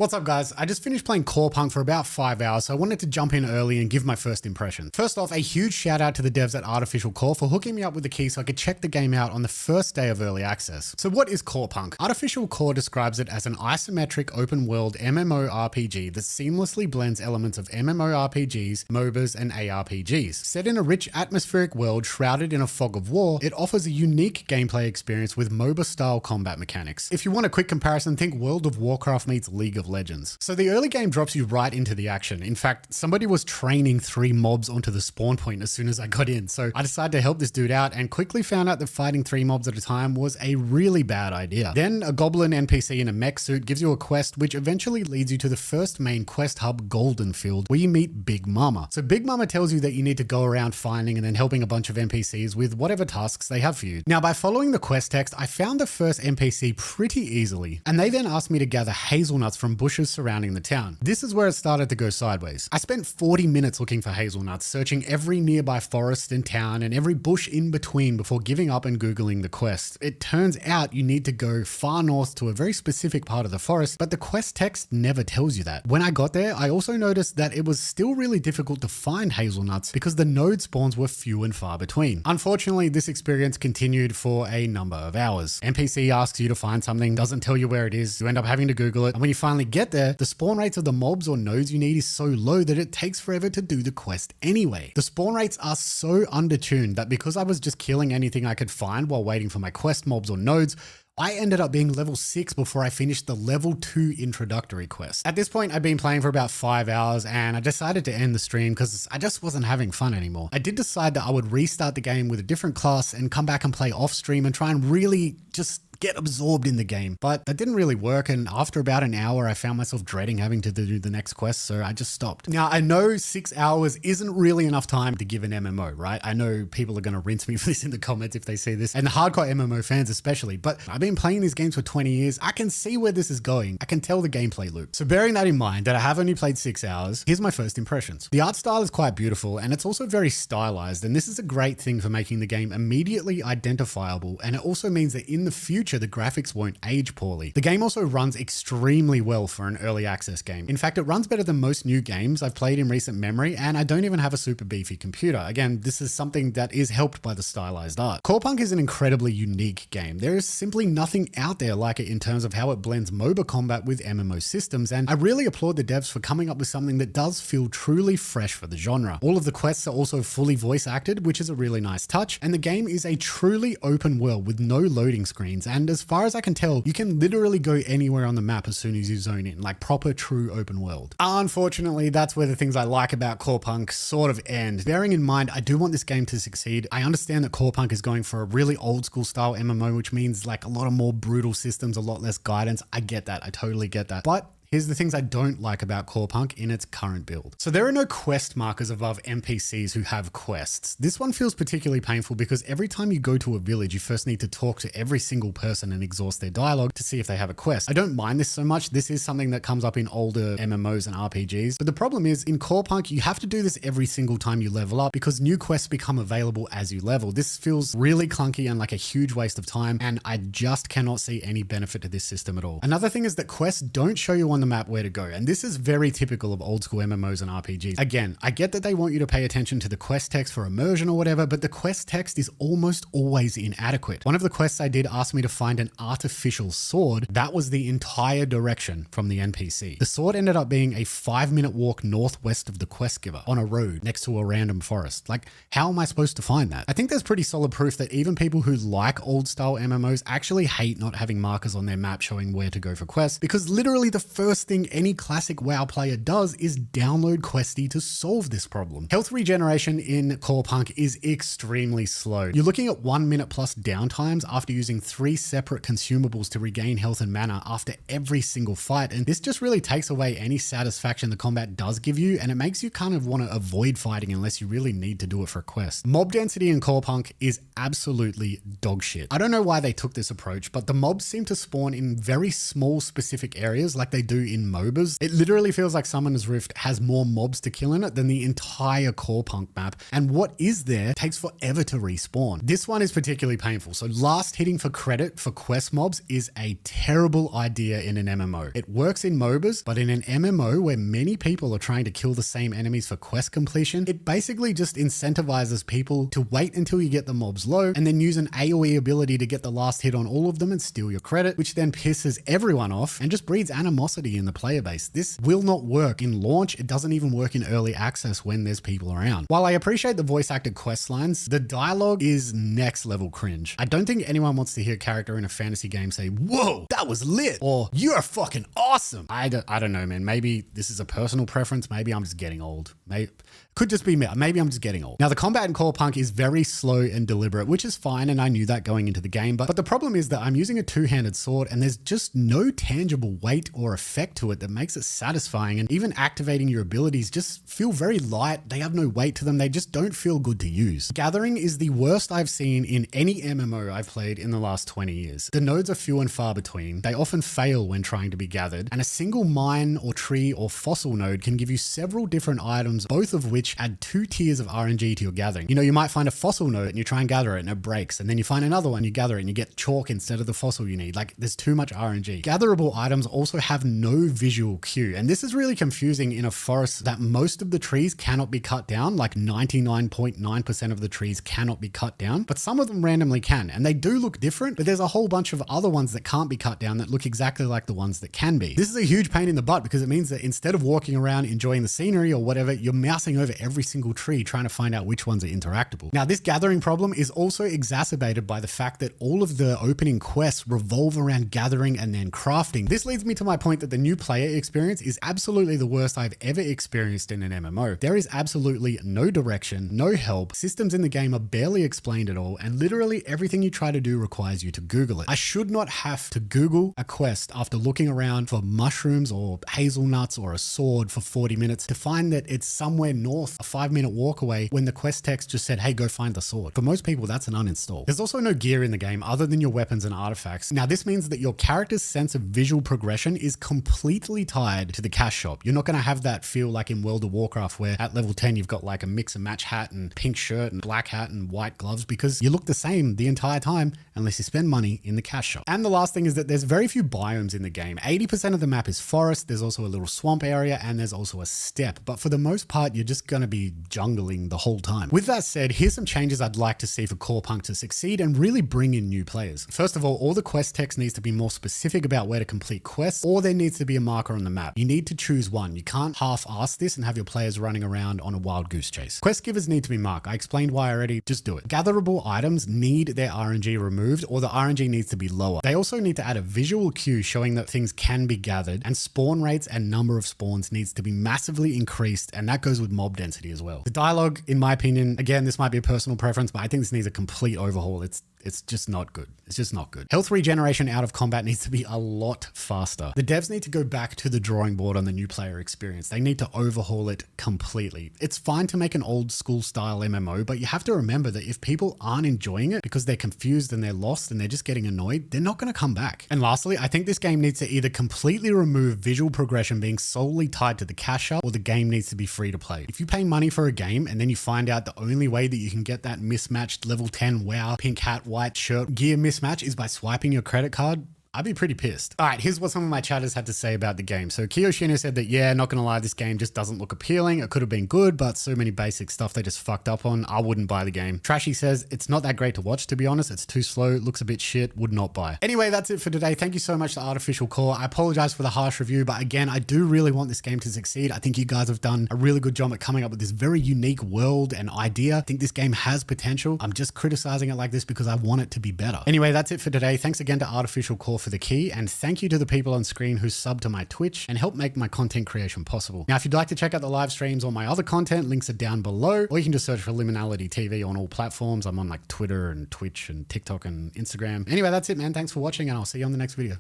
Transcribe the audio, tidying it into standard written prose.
What's up guys? I just finished playing Corepunk for about 5 hours, so I wanted to jump in early and give my first impression. First off, a huge shout out to the devs at Artificial Core for hooking me up with the key so I could check the game out on the first day of early access. So what is Corepunk? Artificial Core describes it as an isometric open world MMORPG that seamlessly blends elements of MMORPGs, MOBAs, and ARPGs. Set in a rich atmospheric world shrouded in a fog of war, it offers a unique gameplay experience with MOBA-style combat mechanics. If you want a quick comparison, think World of Warcraft meets League of Legends. So the early game drops you right into the action. In fact, somebody was training 3 mobs onto the spawn point as soon as I got in. So I decided to help this dude out and quickly found out that fighting 3 mobs at a time was a really bad idea. Then a goblin NPC in a mech suit gives you a quest which eventually leads you to the first main quest hub, Golden Field, where you meet Big Mama. So Big Mama tells you that you need to go around finding and then helping a bunch of NPCs with whatever tasks they have for you. Now, by following the quest text, I found the first NPC pretty easily, and they then asked me to gather hazelnuts from bushes surrounding the town. This is where it started to go sideways. I spent 40 minutes looking for hazelnuts, searching every nearby forest and town and every bush in between before giving up and Googling the quest. It turns out you need to go far north to a very specific part of the forest, but the quest text never tells you that. When I got there, I also noticed that it was still really difficult to find hazelnuts because the node spawns were few and far between. Unfortunately, this experience continued for a number of hours. NPC asks you to find something, doesn't tell you where it is, you end up having to Google it, and when you finally get there, the spawn rates of the mobs or nodes you need is so low that it takes forever to do the quest anyway. The spawn rates are so undertuned that because I was just killing anything I could find while waiting for my quest mobs or nodes, I ended up being level 6 before I finished the level 2 introductory quest. At this point, I'd been playing for about 5 hours and I decided to end the stream because I just wasn't having fun anymore. I did decide that I would restart the game with a different class and come back and play off stream and try and really just get absorbed in the game, but that didn't really work, and after about an hour I found myself dreading having to do the next quest, so I just stopped. Now I know 6 hours isn't really enough time to give an MMO, right? I know people are going to rinse me for this in the comments if they see this, and the hardcore MMO fans especially, but I've been playing these games for 20 years. I can see where this is going. I can tell the gameplay loop. So bearing that in mind that I have only played 6 hours, here's my first impressions. The art style is quite beautiful and it's also very stylized, and this is a great thing for making the game immediately identifiable, and it also means that in the future the graphics won't age poorly. The game also runs extremely well for an early access game. In fact, it runs better than most new games I've played in recent memory, and I don't even have a super beefy computer. Again, this is something that is helped by the stylized art. Corepunk is an incredibly unique game. There is simply nothing out there like it in terms of how it blends MOBA combat with MMO systems, and I really applaud the devs for coming up with something that does feel truly fresh for the genre. All of the quests are also fully voice acted, which is a really nice touch, and the game is a truly open world with no loading screens, and as far as I can tell, you can literally go anywhere on the map as soon as you zone in, like proper true open world. Unfortunately, that's where the things I like about Corepunk sort of end. Bearing in mind, I do want this game to succeed. I understand that Corepunk is going for a really old school style MMO, which means like a lot of more brutal systems, a lot less guidance. I get that. I totally get that. But here's the things I don't like about Corepunk in its current build. So there are no quest markers above NPCs who have quests. This one feels particularly painful because every time you go to a village, you first need to talk to every single person and exhaust their dialogue to see if they have a quest. I don't mind this so much. This is something that comes up in older MMOs and RPGs. But the problem is in Corepunk, you have to do this every single time you level up because new quests become available as you level. This feels really clunky and like a huge waste of time, and I just cannot see any benefit to this system at all. Another thing is that quests don't show you on the map where to go, and this is very typical of old school MMOs and RPGs. Again, I get that they want you to pay attention to the quest text for immersion or whatever, but the quest text is almost always inadequate. One of the quests I did asked me to find an artificial sword. That was the entire direction from the NPC. The sword ended up being a 5-minute walk northwest of the quest giver on a road next to a random forest. Like, how am I supposed to find that? I think there's pretty solid proof that even people who like old style MMOs actually hate not having markers on their map showing where to go for quests, because literally the first thing any classic WoW player does is download Questy to solve this problem. Health regeneration in Corepunk is extremely slow. You're looking at 1 minute plus downtimes after using 3 separate consumables to regain health and mana after every single fight, and this just really takes away any satisfaction the combat does give you, and it makes you kind of want to avoid fighting unless you really need to do it for a quest. Mob density in Corepunk is absolutely dog shit. I don't know why they took this approach, but the mobs seem to spawn in very small specific areas like they do do in MOBAs. It literally feels like Summoner's Rift has more mobs to kill in it than the entire Corepunk map, and what is there takes forever to respawn. This one is particularly painful. So last hitting for credit for quest mobs is a terrible idea in an MMO. It works in MOBAs, but in an MMO where many people are trying to kill the same enemies for quest completion, it basically just incentivizes people to wait until you get the mobs low and then use an AoE ability to get the last hit on all of them and steal your credit, which then pisses everyone off and just breeds animosity in the player base. This will not work in launch. It doesn't even work in early access when there's people around. While I appreciate the voice acted quest lines, the dialogue is next level cringe. I don't think anyone wants to hear a character in a fantasy game say, "Whoa, that was lit," or "You're fucking awesome." I don't know, man. Maybe this is a personal preference. Maybe I'm just getting old. Could just be me. Maybe I'm just getting old. Now, the combat in Corepunk is very slow and deliberate, which is fine, and I knew that going into the game, but the problem is that I'm using a two-handed sword and there's just no tangible weight or effect to it that makes it satisfying, and even activating your abilities just feel very light. They have no weight to them. They just don't feel good to use. Gathering is the worst I've seen in any MMO I've played in the last 20 years. The nodes are few and far between. They often fail when trying to be gathered, and a single mine or tree or fossil node can give you several different items, both of which add 2 tiers of RNG to your gathering. You know, you might find a fossil node and you try and gather it and it breaks, and then you find another one, you gather it and you get chalk instead of the fossil you need. Like, there's too much RNG. Gatherable items also have no visual cue, and this is really confusing in a forest that most of the trees cannot be cut down. Like 99.9% of the trees cannot be cut down, but some of them randomly can, and they do look different, but there's a whole bunch of other ones that can't be cut down that look exactly like the ones that can be. This is a huge pain in the butt because it means that instead of walking around enjoying the scenery or whatever, you're mousing over every single tree trying to find out which ones are interactable. Now, this gathering problem is also exacerbated by the fact that all of the opening quests revolve around gathering and then crafting. This leads me to my point that the new player experience is absolutely the worst I've ever experienced in an MMO. There is absolutely no direction, no help, systems in the game are barely explained at all, and literally everything you try to do requires you to Google it. I should not have to Google a quest after looking around for mushrooms or hazelnuts or a sword for 40 minutes to find that it's somewhere north, a 5-minute walk away, when the quest text just said, "Hey, go find the sword." For most people, that's an uninstall. There's also no gear in the game other than your weapons and artifacts. Now, this means that your character's sense of visual progression is completely tied to the cash shop. You're not going to have that feel like in World of Warcraft, where at level 10, you've got like a mix and match hat and pink shirt and black hat and white gloves, because you look the same the entire time unless you spend money in the cash shop. And the last thing is that there's very few biomes in the game. 80% of the map is forest. There's also a little swamp area, and there's also a steppe. But for the most part, you're just going to be jungling the whole time. With that said, here's some changes I'd like to see for Corepunk to succeed and really bring in new players. First of all the quest text needs to be more specific about where to complete quests, or there needs to be a marker on the map. You need to choose one. You can't half-ass this and have your players running around on a wild goose chase. Quest givers need to be marked. I explained why already. Just do it. Gatherable items need their RNG removed, or the RNG needs to be lower. They also need to add a visual cue showing that things can be gathered, and spawn rates and number of spawns needs to be massively increased, and that goes with mob density as well. The dialogue, in my opinion, again, this might be a personal preference, but I think this needs a complete overhaul. It's just not good. It's just not good. Health regeneration out of combat needs to be a lot faster. The devs need to go back to the drawing board on the new player experience. They need to overhaul it completely. It's fine to make an old school style MMO, but you have to remember that if people aren't enjoying it because they're confused and they're lost and they're just getting annoyed, they're not going to come back. And lastly, I think this game needs to either completely remove visual progression being solely tied to the cash shop, or the game needs to be free to play. If you pay money for a game and then you find out the only way that you can get that mismatched level 10 WoW pink hat white shirt gear mismatch is by swiping your credit card, I'd be pretty pissed. All right, here's what some of my chatters had to say about the game. So Kiyoshino said that, yeah, not gonna lie, this game just doesn't look appealing. It could have been good, but so many basic stuff they just fucked up on. I wouldn't buy the game. Trashy says, it's not that great to watch, to be honest. It's too slow, looks a bit shit, would not buy. Anyway, that's it for today. Thank you so much to Artificial Core. I apologize for the harsh review, but again, I do really want this game to succeed. I think you guys have done a really good job at coming up with this very unique world and idea. I think this game has potential. I'm just criticizing it like this because I want it to be better. Anyway, that's it for today. Thanks again to Artificial Core for the key, and thank you to the people on screen who subbed to my Twitch and helped make my content creation possible. Now, if you'd like to check out the live streams or my other content, links are down below, or you can just search for Liminality TV on all platforms. I'm on like Twitter and Twitch and TikTok and Instagram. Anyway, that's it, man. Thanks for watching, and I'll see you on the next video.